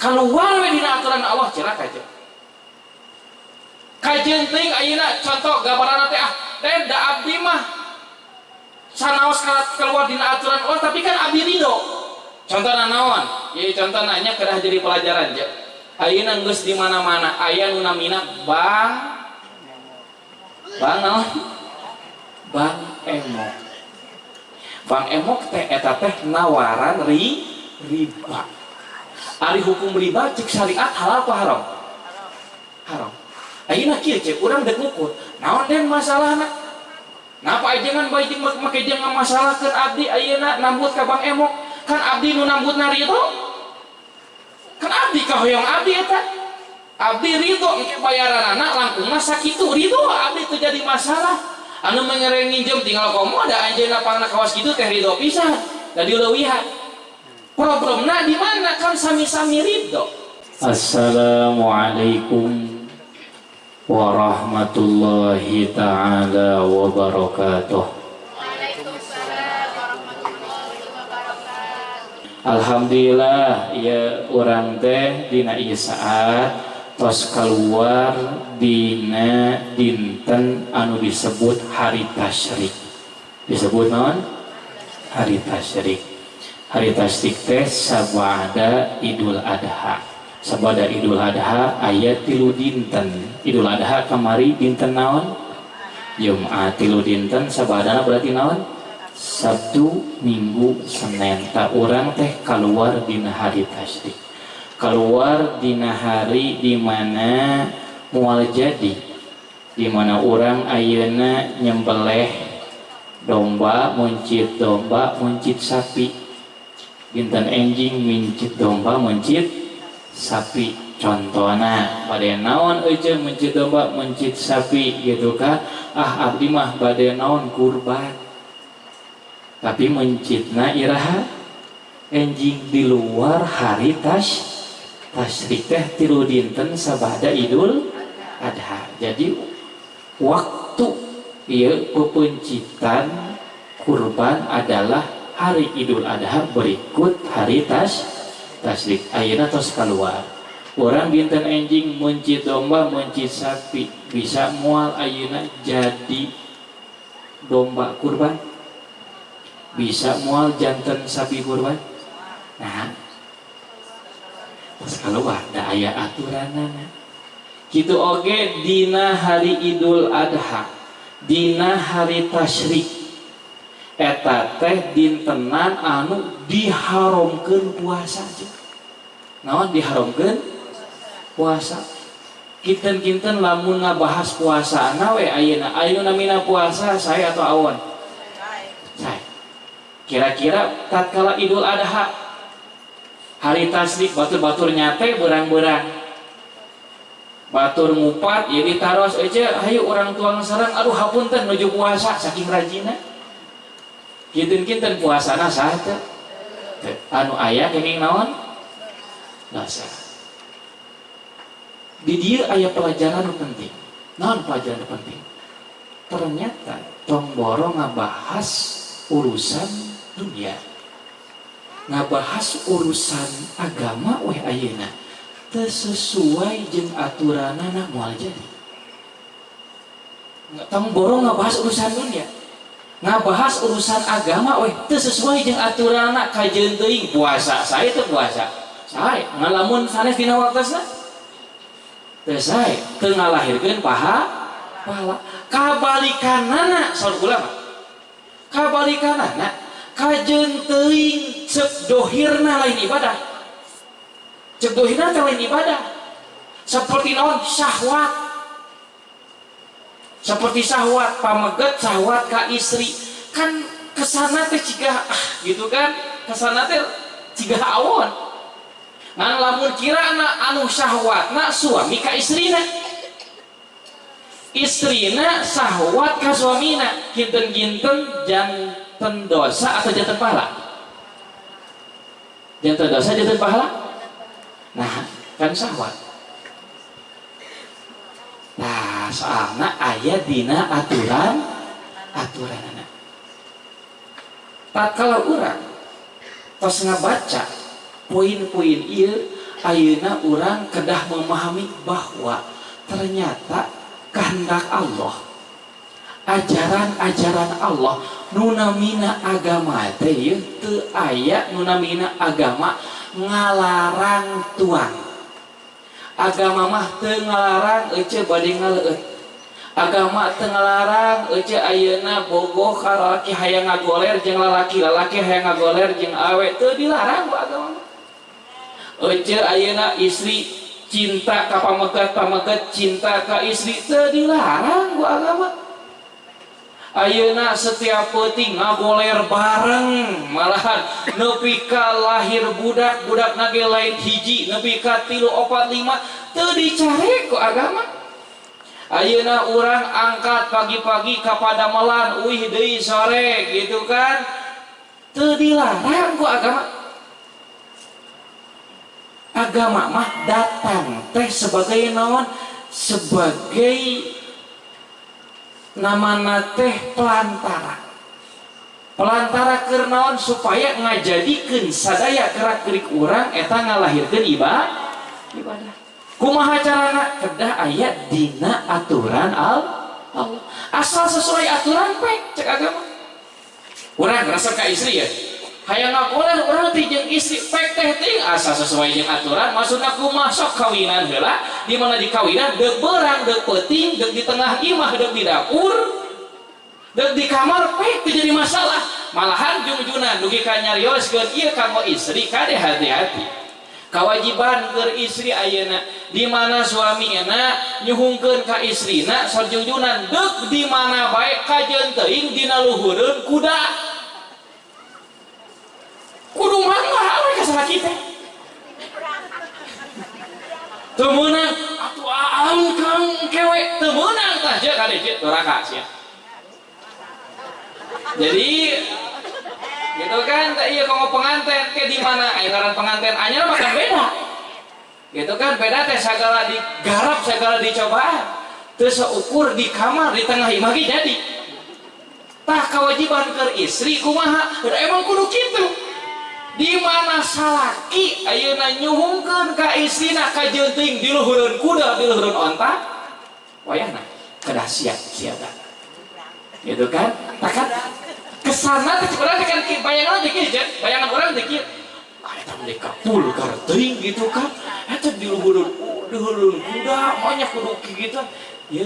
keluar we dina aturan Allah cenah kajen. Kajen teuing ayeuna contoh gambaranna teh da abdi mah sanaos keluar dina aturan Allah tapi kan abdi ridho. Contohna naon? Ieu contohna nya kedah jadi pelajaran je. Ayeuna geus di mana-mana aya nu namina Bang naon? Bang Emok. Bang Emok teh eta teh nawaran riba. Ari hukum riba cek syariat halal apa haram? Haram. Ayeuna kieu cek urang dek ngukur. Naon den masalahna? Napa ajengan bae jeung make jeung masalahkeun abdi ayeuna nambut ka Bang Emok? Kan abdi nu nambutna ridho. Kan abdi kahoyong abdi eta. Abdi ridho engke bayaranana langkungna sakitu ridho abdi teu jadi masalah. Anu mengereng nginjem tinggal komo ada anjeunna pangna kawas kitu teh ridho pisan. Da dileuwihan. Problemna di mana kan sami-sami ridho. Assalamualaikum warahmatullahi ta'ala wabarakatuh. Waalaikumsalam warahmatullahi wabarakatuh. Alhamdulillah ya urang teh dina ieu saat tos keluar dina dinten anu disebut hari tasyrik. Disebut naon? Hari tasyrik. Hari tasyrik teh sabada Idul Adha. Sabada Idul Adha aya 3 dinten. Idul Adha kamari dinten naon? Jumat. 3 dinten sabadana berarti naon? Sabtu, Minggu, Senin. Ta urang teh keluar dina hari tasyrik. Keluar dina hari di mana moal jadi, di mana orang ayeuna nyembelih domba, muncit domba, muncit sapi. Dinten enjing muncit domba, muncit sapi. Contohna bade naon euy muncit domba, muncit sapi gitu kan. Abdi mah bade naon kurban. Tapi muncitna iraha enjing di luar hari tasyrik teh 3 dinten sabada Idul Adha. Jadi waktu ieu pepencitan kurban adalah hari Idul Adha berikut hari tasyrik. Ayeuna tos keluar. Orang dinten enjing muncit domba, muncit sapi bisa moal ayeuna jadi domba kurban. Bisa moal janten sapi kurban. Nah, terus keluar da aya aturanana. Kitu oge dina hari Idul Adha, dina hari tasyrik. Eta teh dintenan anu diharamkeun puasa aja. Naon diharamkeun? Puasa. Kinten-kinten lamun ngabahas puasana we ayeuna. Ayeuna namina puasa saya atau awan? Saya. Kira-kira tatkala Idul Adha hari tasyrik batur-batur nyate berang-berang batur ngupat ya ditaros aja hayu orang tua ngeserang aduh hapunten nuju puasa saking rajina kinten-kinten puasana saha teh anu aya kenging naon dosa. Di dieu aya pelajaran penting. Naon pelajaran penting? Ternyata tong boro ngabahas urusan dunia, ngabahas urusan agama weh ayeuna teu sesuai jeung aturanana moal jadi. Tong boro ngabahas urusan dunia, ngabahas urusan agama weh teu sesuai jeung aturanana. Kajeun teuing puasa sae teu puasa sae ngalamun sanes dina waktosna teu sae teu ngalahirkeun pahala. Kabalikanana saur ulama, kabalikanana kajeun teuing cek dohirna lain ibadah. Cek dohirna teh lain ibadah. Seperti naon? Syahwat. Seperti syahwat pameget, syahwat ka istri. Kan kesana teh cigah gitu kan. Kesana teh cigah awon. Ngan lamun kirana anu syahwatna suami ka istrina. Istrina syahwat ka suamina. Kinten-kinten janten dosa atau janten pahala? Janten dosa, janten pahala? Nah, kan syahwat. Nah, soalna aya dina aturan anak. Tatkala urang tos ngabaca poin-poin ieu ayeuna urang kedah memahami bahwa ternyata kehendak Allah, ajaran-ajaran Allah nunamina agama teh teu aya nunamina agama ngalarang tuang. Agama mah teu ngalarang ece bade ngaleut. Agama teu ngalarang ece ayeuna bogoh ka lalaki hayang ngagoler jeung lalaki hayang ngagoler jeung awe, teu dilarang ku agama. Ece ayeuna istri cinta ka pamegat cinta ka istri, teu dilarang ku agama. Ayeuna setiap peuting ngagoler bareng, malahan nepi ka lahir budak nage lain hiji, nepi ka 3, 4, 5 teu dicare ku agama. Ayeuna urang angkat pagi-pagi ka padamelan uih deui sore gitu kan, teu dilarang ku agama. Agama mah datang teh sebagai naon? Sebagai namana teh pelantara keur naon? Supaya ngajadikeun sadaya gerak-gerik urang eta ngalahirkeun ibadah. Kumaha carana? Kedah aya dina aturan Allah. Asal sesuai aturan pek cek agama. Urang rasa ka istri ya, hayang ngagoler urang teh jeung istri pek teh ting asal sesuai jeung aturan. Maksudna kumaha sok kawinan heula, di mana di kawinan deuk beurang, deuk peuting, deuk di tengah imah, deuk di dapur, deuk di kamar pek teu jadi masalah. Malahan jung-junan dugi ka nyarioskeun ieu kanggo istri kade hati-hati. Kewajiban keur istri ayeuna di mana suamina nyuhungkeun ka istrina sarjungjunan deuk di mana bae kajeun teuing dina luhureun kuda. Kudu mangga we ka salaki teh. Teu meunang atuh aam kang kewe teu meunang tah je kade je doraka sia. Jadi gitu kan, iya kalau pengantin ke di mana ngaran pengantin anyar makan beda gitu kan, beda teh segala digarap segala dicobaan terus seukur di kamar di tengah imah jadi tah kewajiban ke istri kumaha emang kudu kitu. Di mana salaki ayeuna nyuhungkeun ka istrina kajeun teuing di luhureun kuda di luhureun onta wayahna kedah siap-siaga gitu kan. Takan kesana teh urang kan bayangan bayangan orang dikit eta mah kapul karteuing gitu kan, eta di luhureun kuda manya kudu kitu ya.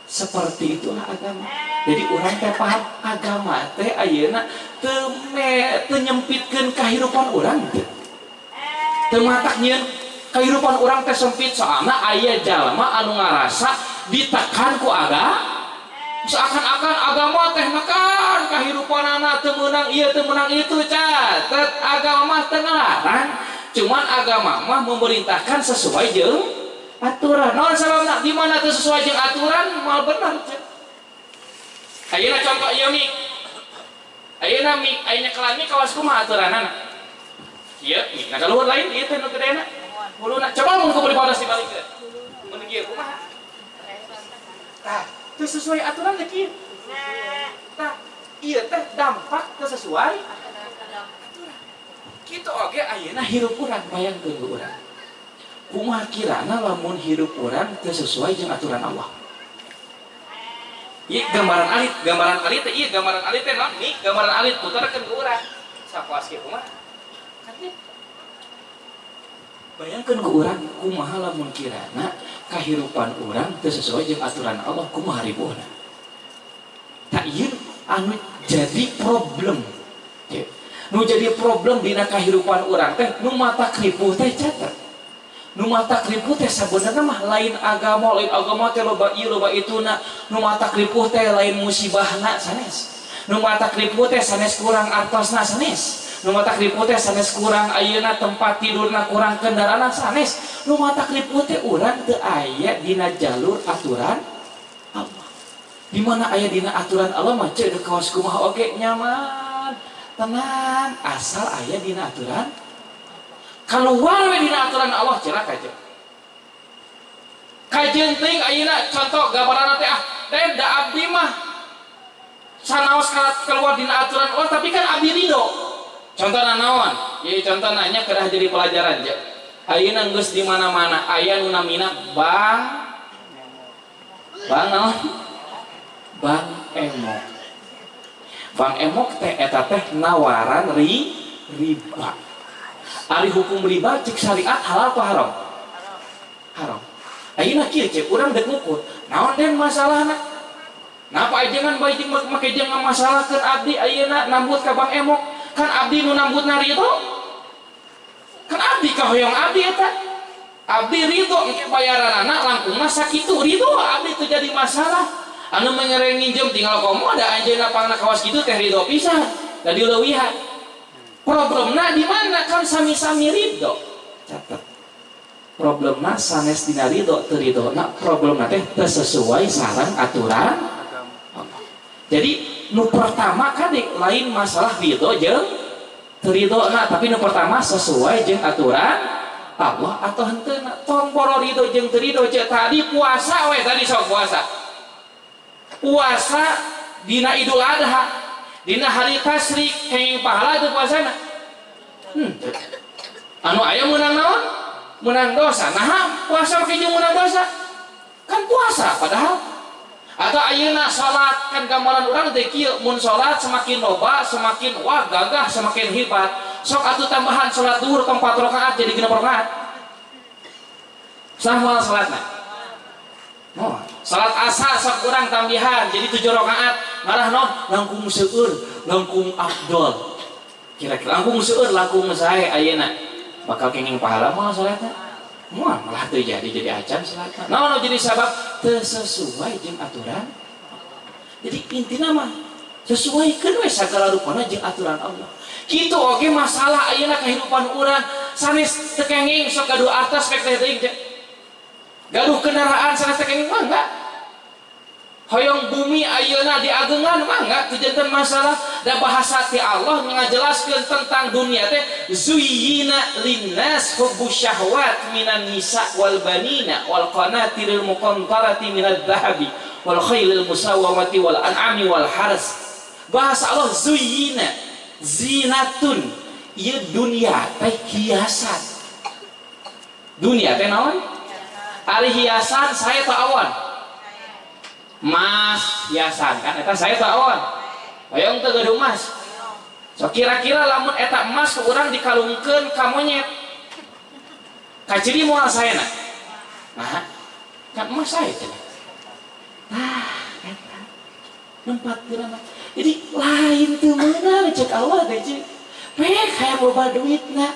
Seperti itulah agama. Jadi urang teh paham agama teh ayeuna teu nyempitkeun kahirupan urang teh, teu matak nyieun kahirupan urang teh sempit soalna aya jalma anu ngarasa ditekan ku agama. Seakan-akan agama teh nekan kahirupanana teu meunang ieu teu meunang itu. Catet agama teu ngalarang, cuman agama mah memerintahkan sesuai jeung aturan. Naon sababna? Di mana teu sesuai jeung aturan moal bener. Ayeuna contoh ieu mik. Ayeuna mik aya kelan mik kawas kumaha aturanana? Ieu mik na kaluhur lain ieu teh nu gedena. Huluna coba mun kudu dipadas dibalikeun. Mun ieu kumaha? Tah teu sesuai aturan teh kieu. Tah ieu teh dampak teu sesuai aturan. Kitu oge ayeuna hirup urang bayangkeun ku urang. Kumaha kirana lamun hirup urang teu sesuai jeung aturan Allah. Ieu gambaran alit teh ieu gambaran alit teh naon? Nih gambaran alit puterkeun ku urang. Sapuas kieu kumaha? Katanya bayangkeun ku urang kumaha lamun kirana kahirupan urang teu sesuai jeung aturan Allah, kumaha ribuhna. Tak ieu anu jadi problem. Nu jadi problem dina kahirupan urang teh nu mata kripuh teh catet. Nu mata kripuh teh sabenerna mah lain agama teh loba ieu loba ituna. Nu mata kripuh teh lain musibahna sanes. Nu mata kripuh teh sanes kurang artosna sanes. Nu mata kripuh teh sanes kurang ayeuna tempat tidurna kurang kendaraana sanes. Nu mata kripuh teh urang teu aya dina jalur aturan Allah. Di mana aya dina aturan Allah mah ceuk kaos kumaha oge nyaman, tenang, asal aya dina aturan. Kaluar we dina aturan Allah cerak aja. Kajeun teuing ayeuna contoh gambaranna teh da abdi mah sanaos keluar dina aturan Allah tapi kan abdi ridho. Contohna naon? Ieu contohna nya kedah jadi pelajaran je. Ayeuna geus di mana-mana aya nu namina Bang naon? Bang Emok. Bang Emok teh eta teh nawaran riba. Ari hukum riba cek syariat halal atau haram? Haram. Ayeuna kieu cek urang dek ngukur. Naon den masalahna? Napa ajengan bae jeung make jeung ngamasalahkeun abdi ayeuna nambut ka Bang Emok? Kan abdi nu nambutna ridho. Kan abdi kahoyong abdi eta. Abdi ridho engke bayaranna langkungna sakitu ridho abdi teu jadi masalah. Anu mengereng nginjem tinggal komo ada anjeunna pangna kawas kitu teh ridho pisan. Da dileuwihan. Problemna di mana? Kan sami-sami ridho. Catat. Problemna sanes dina ridho teu ridhona problemna teh teu sesuai sareng aturan Allah. Jadi nu pertama kade lain masalah ridho jeung teu ridhona, tapi nu pertama sesuai jeung aturan Allah atau henteuna. Tong poro ridho jeung teu ridho cek tadi puasa we tadi sok puasa. Puasa dina Idul Adha, dina hari tasyrik henging pahala teu puasana. Anu aya meunang naon? Menang dosa. Nah, puasa ke jeung menang dosa. Kan puasa padahal. Atau ayeuna salat kan gambaran urang teh kieu, mun salat semakin loba, semakin wah gagah, semakin hebat. Sok atuh tambahan salat zuhur 4 rakaat jadi 6 rakaat. Saha salatna? Oh, salat asar sok urang tambihan jadi 7 rakaat. Ngarah naon? Langkung seueur, langkung afdol. Kira-kira langkung seueur, langkung sae ayeuna. Bakal kenging pahala moal salatna. Moal malah teu jadi acan salatna. Naon jadi sabab teu sesuai jeung aturan. Jadi intina mah sesuaikeun we sagala rupana jeung aturan Allah. Kitu oge masalah ayeuna kehidupan urang sanes teu kenging sok gaduh artos pek teh teuing. Gaduh kendaraan sanes teu kenging mah enggak. Hoyong bumi ayeuna diageungan mah enggak teu janten masalah. Da bahasa ti Allah ngajelaskeun tentang dunia teh zuyyina linnas hubbus syahwat minan nisa wal banina wal qanatiril muqantarati minadz zahabi wal khailil musawwamati wal an'ami wal haras. Bahasa Allah zuyyina zinatun ieu dunia teh hiasan. Dunia teh naon? Ari hiasan saya teu awan. Mas hiasan kan eta saya teu awan. Hoyong teu gaduh emas. So kira-kira lamun eta emas ku urang dikalungkeun ka monyet. Ka ciri moal saena. Nah, kan emas sae teh. Eta nempatkeun. Jadi lain teu meunang cek Allah teh cik. Pek hayang loba duitna.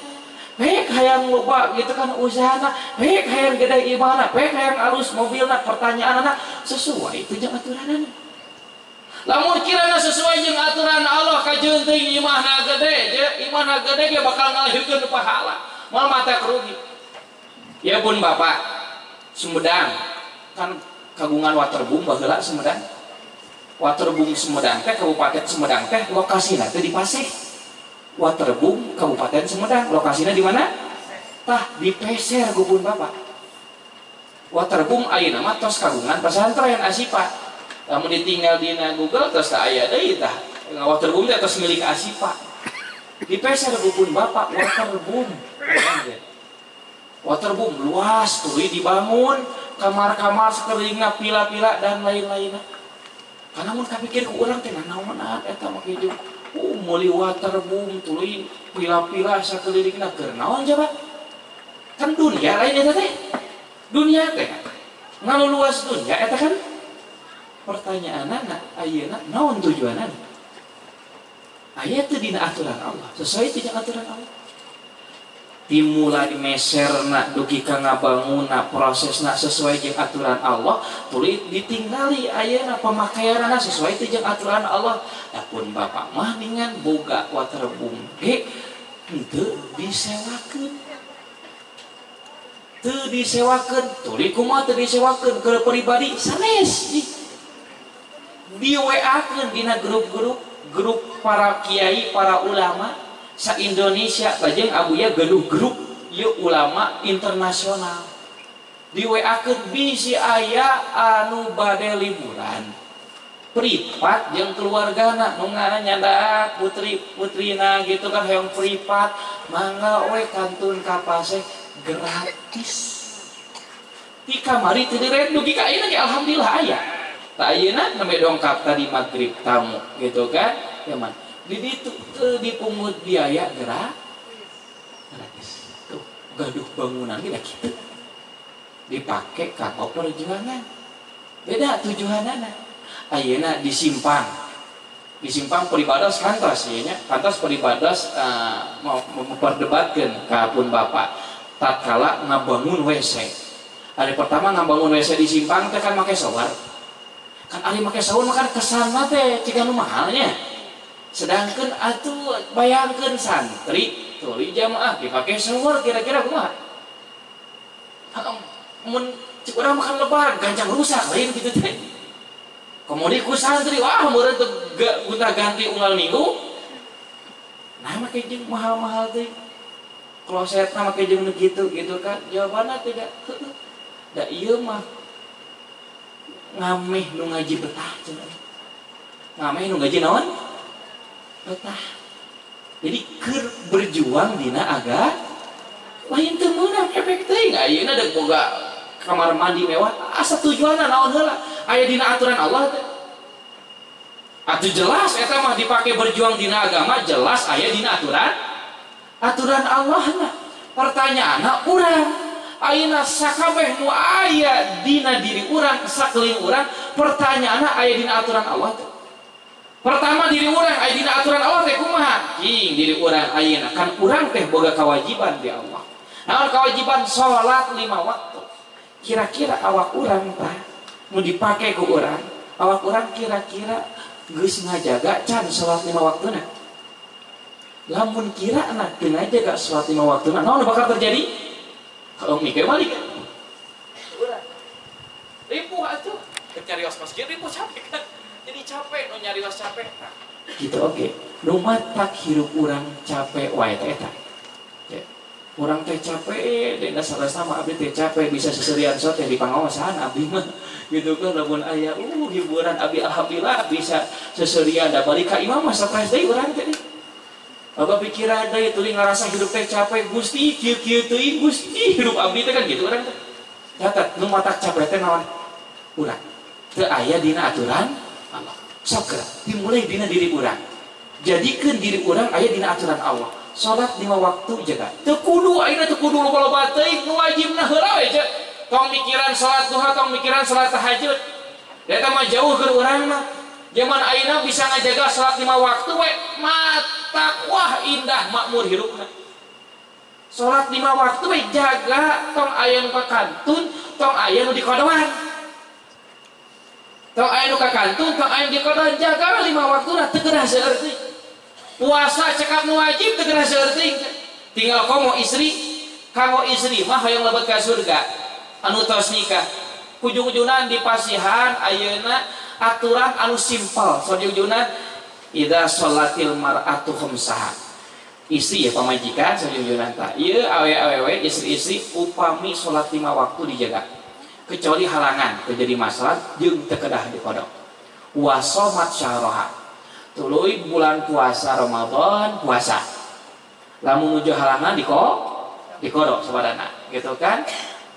Pek hayang loba gitu kan usahana. Pek hayang gede imana. Pek hayang alus mobilna. Pertanyaanna sesuai teu jeung aturanana. Lamun kirana sesuai jeung aturan Allah kajeun teuing imahna gede, imahna gede ge bakal ngalahirkeun pahala. Moal mata kerugi. Ya pun Bapak, Sumedang kan kagungan waterboom baheula Sumedang. Waterboom Sumedang teh Kabupaten Sumedang teh lokasina teh di Paseh. Waterboom Kabupaten Sumedang lokasina di mana? Tah di Peser gubun Bapak. Waterboom ayeuna mah tos kagungan pesantren Asipa. Kamu ditinggal di Google terus tak aya deui tah. Waterboom teh tos milik Asipa. Di Peser gubun Bapak waterboom. Waterboom luas tuluy dibangun, kamar-kamar sakelilingna pila-pila dan lain-lainna. Karena mun kapikir ku urang teh naon eta mah kitu. Meuli waterboom tuluy pila-pila sakelilingna keur naon coba? Kan dunia lain eta teh. Dunia teh. Nganu luas dunia eta kan. Pertanyaanna ayeuna naon tujuanna? Aya teu dina aturan Allah, sesuai teu jeung aturan Allah. Dimulai meserna dugi ka ngabangunna prosesna sesuai jeung aturan Allah, tuluy ditinggali ayeuna pamakaianna sesuai teu jeung aturan Allah. Dapun Bapak mah ningan boga waterboom ge henteu disewakeun. Teu disewakeun, tuluy kumaha teu disewakeun ke pribadi sanes. Di WA-keun dina grup para kiai, para ulama sa Indonesia lajeng abuya gaduh grup ieu ulama internasional. Di WA-keun bisi aya anu bade liburan. Pripat jeung keluargana nu ngaranna nyandak putri-putrina gitu kan hoyong pripat mangga we kantun ka Paseh gratis. Di kamari teu diren dugi ka ayeuna ge alhamdulillah aya. Ta ayeuna nembe dongkap tadi magrib tamu gitu kan. Ya man. Di ditu dipungut biaya gratis. Tuh, gaduh bangunan ge da kitu. Dipake kanggo perjuangan. Beda tujuanana. Ayeuna disimpang peribados kantos ya nya. Kantos peribados mau memperdebatkeun ka pun bapak tatkala ngabangun WC. Hari pertama ngabangun WC di simpang teh kan make shower. Kan ari make shower mah kan kesana teh ciga nu mahalnya. Sedangkan atuh bayangkeun santri tuluy jamaah dipake shower kira-kira kumaha? Mun cik urang makan lebar gancang rusak lain gitu teh. Kemudian ku santri wah meureun teu gonta-ganti unggal minggu. Nah make jeung mahal-mahal teh. Klosetna make jeung gitu kan. Jawabanna tidak. Da ieu mah ngameh nu ngaji betah cenah. Ngameh nu ngaji naon? Betah. Jadi keur berjuang dina agama lain teu meunang efek teuing. Ayeuna deuk boga kamar mandi mewah, asa tujuanna naon heula? Aya dina aturan Allah teh. Atuh jelas eta mah dipake berjuang dina agama, jelas aya dina aturan Allah na. Pertanyaanna urang ayeuna sakabeh nu aya dina diri urang sakeuling urang, pertanyaanna aya dina aturan Allah teh. Pertama diri urang aya dina aturan Allah teh kumaha? Cing diri urang ayeuna kan urang teh boga kewajiban di Allah. Naon kewajiban? Salat 5 waktu. Kira-kira awak urang tah nu dipake ku urang, awak urang kira-kira geus ngajaga can salat 5 waktuna. Lamun kirana teu ngajaga salat 5 waktuna, naon bakal terjadi? Kalau mikir balik kan. Urang. Ripuh atuh. Nyarios masjid ripuh capek kan. Jadi capek nu nyarios capek. Nah, gitu oke. Nu matak hirup urang capek wae teh eta. Urang teh capek, dina sarasna mah abdi teh capek bisa seserian sote di pangawasan abdi mah. Gitu kan lamun aya hiburan abdi alhamdulillah bisa seserian da balik ka imam mah stres deui urang teh. Apa pikiran deui tuluy ngarasa hidup teh capek Gusti kieu-kieu teuing Gusti hidup abdi teh kan gitu urang teh. Catat nu matak capek teh naon? Urang. Teu aya dina aturan Allah. Sok dimulai dina diri urang. Jadikeun diri urang aya dina aturan Allah. Salat 5 waktu jaga. Teu kudu ayeuna teu kudu loba-loba teuing nu wajibna heula we cek. Tong mikiran salat duha, tong mikiran salat tahajud. Eta mah jauh keur urang mah. Zaman ayeuna bisa ngajaga salat 5 waktu we matak wah indah makmur hirupna. Salat 5 waktu we jaga tong aya nu kakantun, tong aya nu dikodoan. Tong aya nu kakantun, tong aya nu dikodoan jaga 5 waktuna teu kedah seueur teuing. Puasa cekap nu wajib teu geus seurting. Tinggal komo istri, kanggo istri mah hoyong lebet ka surga. Anu tos nikah, ujung-ujungna di pasihan ayeuna aturan anu simpel. Ujung-ujungna idza sholatil mar'atu khamsaha. Istri ya pamajikan ujung-ujungna tah. Ieu awewe istri-istri upami salat 5 waktu dijaga. Kecuali halangan terjadi masalah jeung teu kedah dikodok. Wa shamat syahraha. Tuluy bulan puasa Ramadan puasa. Lamun nuju halangan dikodok sabadana gitu kan.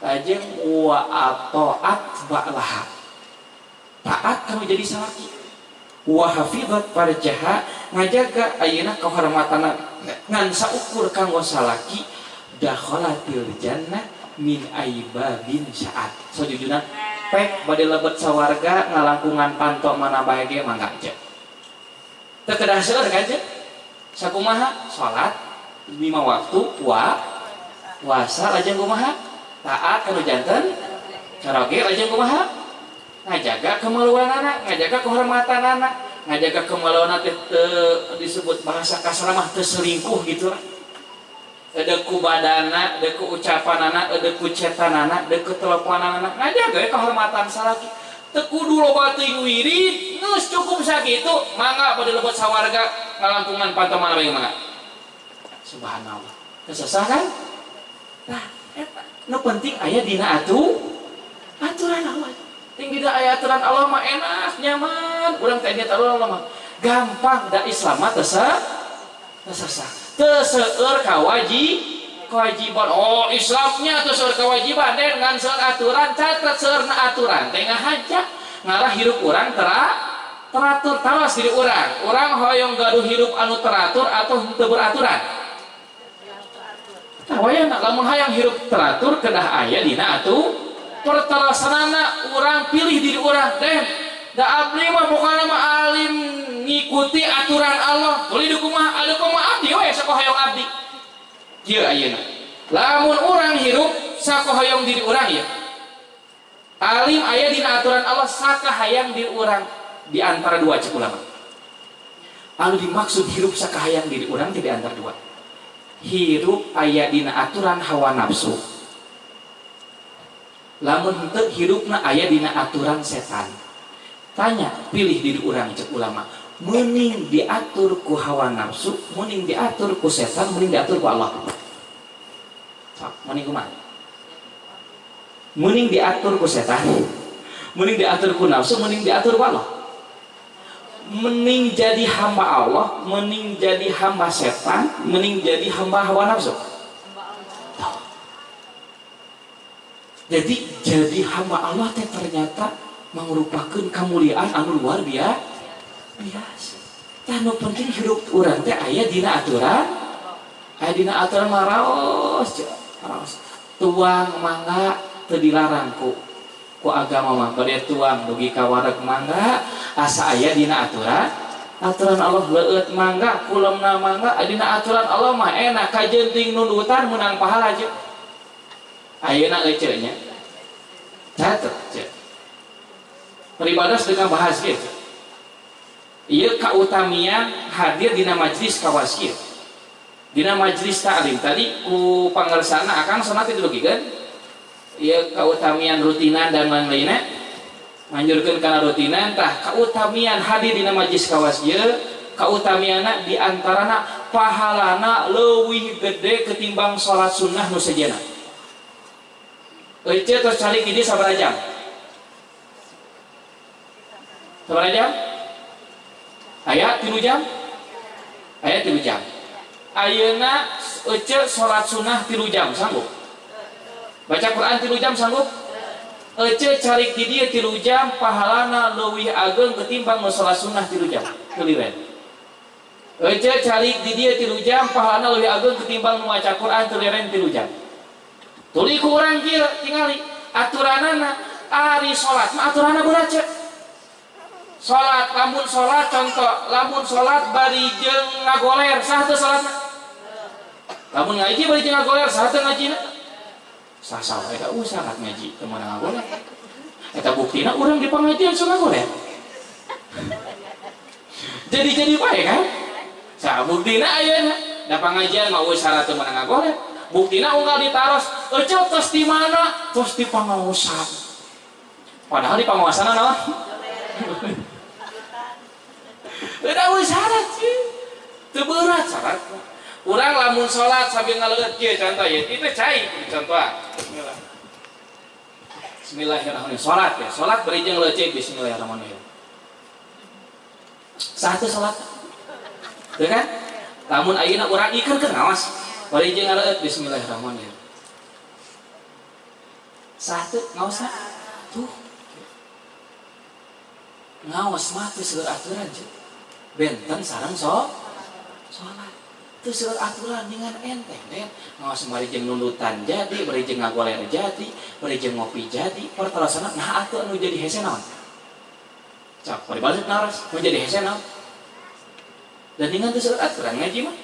Lajeng wa ataat ba'laha. Taat kamu jadi salaki. Wa hafizat farjaha ngajaga ayeuna kahormatana ngan saukur kanggo salaki dakhalatil jannah min aibabin syaat. Sajujuna pek bade lebet sawarga ngalangkungan pantok mana bae ge mangga aja. Teu kedah seueur kan cek. Sakumaha? Salat 5 waktu, puasa lajeng kumaha? Taat kana janten, karaoke lajeng kumaha? Ngajaga kemaluanana, ngajaga kehormatanana, ngajaga kemaluanana teh disebut bahasa kasar mah teu selingkuh gitu lah. Eudeuk ku badana, eudeuk ku ucapanana, eudeuk ku cetanana, eudeuk ku teleponanana, ngajaga kehormatan salaki. Teu kudu loba teuing wirid, geus cukup sakitu, mangga bade lebet sawarga ngalangkungan pantau mana bae mangga. Subhanallah. Kesesah kan? Nah, eta nu penting aya dina aturan Allah. Ting dina aya aturan Allah mah enak, nyaman. Urang teh inget Allah mah gampang da Islam mah teu sesah. Teu seueur kewajiban. Oh, Islamnya tuh seur kewajiban dan ngan seur aturan, catat seur aturan tengah haja ngarah hirup urang teratur tawas diri urang hoyong gaduh hirup anu teratur atau teu beraturan. Tah wayahna lamun hayang hirup teratur kedah aya dina atuh pertelasanana urang pilih diri urang teh da abdi mah pokona mah alim ngikuti aturan Allah. Tuluy di kumaha abdi we sakohoyong abdi. Ieu ayeuna. Lamun urang hirup sakohoyong diri urang ieu. Alim aya dina aturan Allah sakahayang diri urang di antara dua cek ulama. Anu dimaksud hirup sakahayang diri urang di antara dua. Hirup aya dina aturan hawa nafsu. Lamun henteu hirupna aya dina aturan setan. Tanya, pilih diri urang cek ulama. Mending diatur ku hawa nafsu, mending diatur ku setan, mending diatur ku Allah. Mending kumaha? Mending diatur ku setan, mending diatur ku nafsu, mending diatur ku Allah. Mending jadi hamba Allah, mending jadi hamba setan, mending jadi hamba hawa nafsu. Jadi hamba Allah teh ternyata merupakan kemuliaan anu luar biasa. Tanu penting hidup urang teh aya dina aturan, aya dina aturan maraos. Tuang mangga teu dilarang ku agama mah bade tuang dugi ka wareg mangga asa aya dina aturan Allah leueut mangga kulemna mangga dina aturan Allah mah enak kajenting nundutan menang pahala aja ayeuna euceul nya catet ce peribadas dengan bahas kieu ieu kautamian hadir dina majlis kawas kieu dina majlis ta'lim tadi ku pangersana akang sonat itu logikeun ieu kautamian rutinan dan lain-lainnya manjurkeun kana rutinan tah kautamian hadir dina majlis kawas ieu kautamianna di antarana pahalana leuwih gede ketimbang salat sunnah nu sejenna. Euceul tos calik di dieu sabaraha jam? Sabaraha jam? Aya 3 jam? Aya 3 jam. Ayeuna euceul salat sunnah 3 jam sanggup? Baca Quran 3 jam sanggup? Euceul carik di dieu 3 jam pahalana leuwih ageung ketimbang nu salat sunnah 3 jam. Keliren. Euceul carik di dieu 3 jam pahalana leuwih ageung ketimbang nu maca Quran keliren 3 jam. Tuluy ku urang kieu tingali aturanana ari salat mah aturanna baraca. Salat lamun salat contoh lamun salat bari jeung ngagoler saha teu salatna? Lamun ngaji bari jeung ngagoler saha teu ngajina? Sasa wae da syarat ngaji teu meunang ngagoler. Eta buktina urang di pangajian sok ngagoler. Jadi bae kan? Sa buktina ayeuna da pangajian mah syarat teu meunang ngagoler. Buktina unggal ditaros, euceul tos di mana? Tos di pangaosan. Padahal di pangaosana naon? Teu syarat sih. Teu berat syarat. Urang lamun salat sambil ngaleueut kieu contoh ieu. Itu cai contoh. Bismillahirrahmanirrahim. Salat ya. Salat bari jeung leuceuk bismillahirrahmanirrahim. Satu salat. Teu kan? Lamun ayeuna urang ikeun keur ngaos. Bari jeung ngaleueut bismillahirrahmanirrahim. Satu ngaos tuh. Ngaos mah teu seueur aturan je. Benten sareng salat. Teu seueur aturan dengan enteng den. Ngaos bari jeung nundutan jadi, bari jeung ngagoler jadi, bari jeung ngopi jadi, pertelasana nah atuh anu jadi hese naon? Cak bari balik naras, nu jadi hese naon? Dan dengan teu seueur aturan ngaji mah.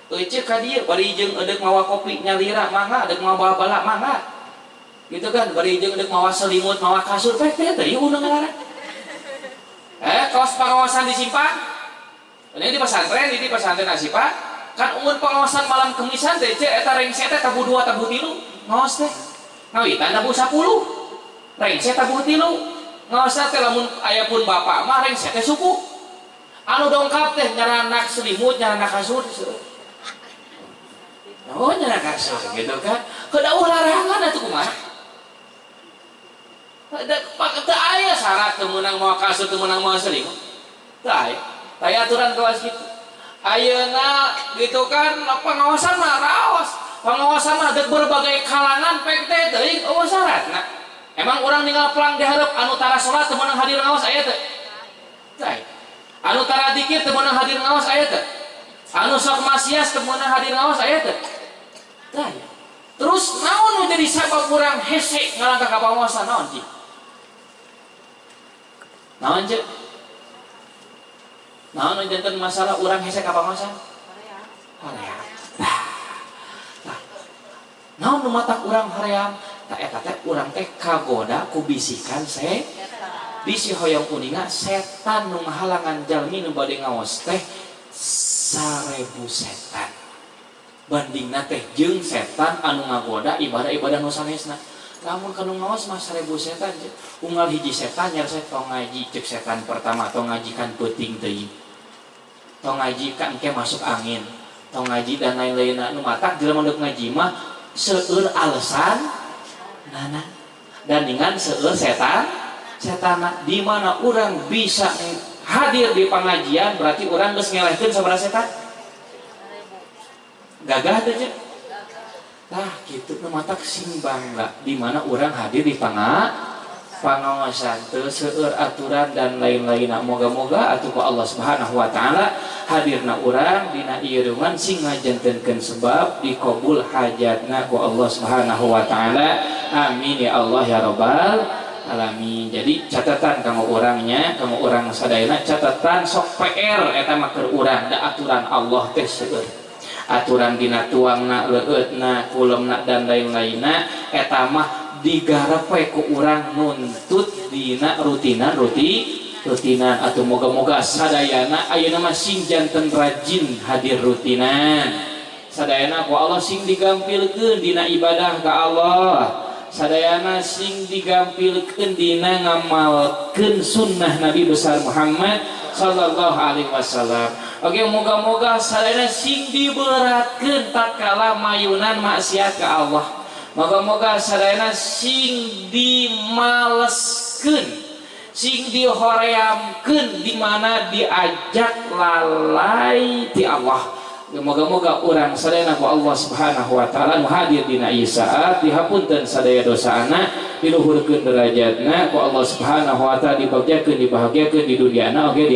Euceul ka dieu bari jeung eudeup mawa kopi nyalira mangga, eudeup mawa bala mangga. Gitu kan, bari jeung eudeup mawa selimut, mawa kasur teh teh ieu udah ngalarang. Kaos pengawasan disimpan. Ini di pesantren asipa. Kan umur pengawasan malam kemisan teh eta rengse teh tabu 2 tabu 3 ngaos teh. Ngawitan tabu 10. Rengse tabu 3. Ngaos teh lamun aya pun bapak mah rengse teh suku. Anu dongkap teh nyaranak selimut, nyaranak kasur. Oh nyana kasur gitu kan. Kedauh larangan atuh kumaha? Teu aya syarat teu meunang moal kasur teu meunang moal selimut. Teu aya. Aya aturan kelas kitu. Ayeuna gitu kan pengawasan mah raos. Pengawasan mah dek berbagai kalangan pek teh teuing eueuh syaratna. Emang orang ninggal pelang dihareup anu tara salat teu meunang hadir ngaos aya teu? Teu. Anu tara dzikir teu meunang hadir ngaos aya teu? Anu sok maksiat teu meunang hadir ngaos aya teu? Teu. Terus naon nu jadi sabab urang hese ngalangkah ka pangaosan naon Ci? Naon Ci? Naon nu janten masalah urang hese ka pangaosan? Hoream. Naon nu matak urang hoream? Tak eta teh urang teh kagoda ku bisikan bisi hoyong kuninga setan nu ngahalangan jalmi nu bade ngaos teh 1000 setan. Bandingna teh jeung setan anu ngagoda ibadah-ibadah nu sanesna. Lamun kanu ngaos mah 1000 setan. Unggal hiji setan nyarset tong ngaji cek setan pertama tong ngajikan peuting teuing. Tong ngaji kan ke masuk angin. Tong ngaji dan lain-lainna nu matak jelema deuk ngaji mah seueur alasan nana dan dengan seueur setan di mana orang bisa hadir di pengajian berarti orang geus ngelehkeun sabaraha setan gagah teh nya tah kitu nu matak simbang lah di mana orang hadir di pangawasan teu seueur aturan dan lain-lainna moga-moga atuh ku Allah Subhanahu wa taala hadirna urang dina ieu reungan sing ngajantenkeun sebab dikabul hajatna ku Allah Subhanahu wa taala. Amin ya Allah ya rabbal alamin. Jadi catatan kanggo urangnya, kanggo urang sadayana catatan sok PR eta mah keur urang da aturan Allah teh seueur. Aturan dina tuangna, leueutna, kulemna dan lain-lainna eta mah digarap we ku urang nuntut dina rutinan atau moga-moga sadayana ayeuna mah sing janten rajin hadir rutinan. Sadayana ku Allah sing digampilkeun dina ibadah ka Allah. Sadayana sing digampilkeun dina ngamalkeun sunnah Nabi besar Muhammad sallallahu alaihi wasallam. Oke, moga-moga sadayana sing diberatkeun tatkala mayunan maksiat ka Allah. Moga-moga sadayana sing dimaleskeun, sing dihoreamkeun di mana diajak lalai ti Allah. Moga-moga urang sadayana ku Allah Subhanahu wa taala nu hadir dina ieu saat dihapunten sadaya dosana, diluhurkeun derajatna ku Allah Subhanahu wa taala, dibahagiakeun di duniana oge di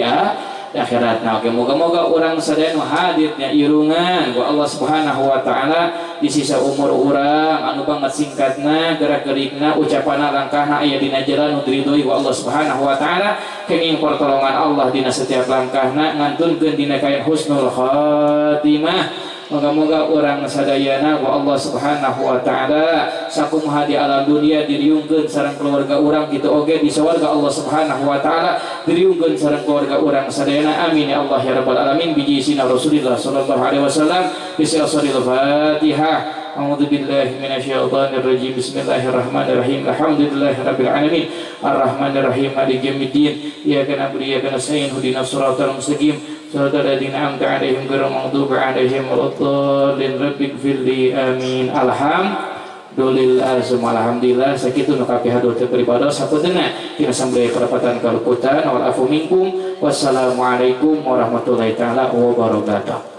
akhiratna. Oke, moga-moga urang sadaya nu hadir dina irungan ku Allah Subhanahu wa taala di sisa umur urang anu banget singkatna, gerak-gerikna, ucapanna, langkahna aya dina jalan nu diridhoi ku Allah Subhanahu wa taala. Kenging pertolongan Allah dina setiap langkahna ngantunkeun dina kain husnul khatimah. Moga-moga urang sadayana ku Allah Subhanahu wa taala sakumaha di alam dunia diriungkeun sareng keluarga urang kitu oge di sawarga Allah Subhanahu wa taala diriungkeun sareng keluarga urang sadayana. Amin ya Allah ya rabbal alamin. Biji sina Rasulullah sallallahu alaihi wasallam. Bismillahirrahmanirrahim. Fatihah. A'udzu billahi minasyaitonir rajim. Bismillahirrahmanirrahim. Alhamdulillahirabbil alamin. Arrahmanir rahim. Maliki yaumiddin. Iyyaka na'budu wa iyyaka nasta'in. Ihdinas siratal mustaqim. Siratal ladzina an'amta 'alaihim ghairil maghdubi 'alaihim waladdallin. Rabbighfirli. Amin. Alhamdulillah. Alhamdulillah. Sakitu nu kapihadur teu beribadah sapeutna tina sambil perapatan kaluputan wal afu minkum. Wassalamualaikum warahmatullahi taala wabarakatuh.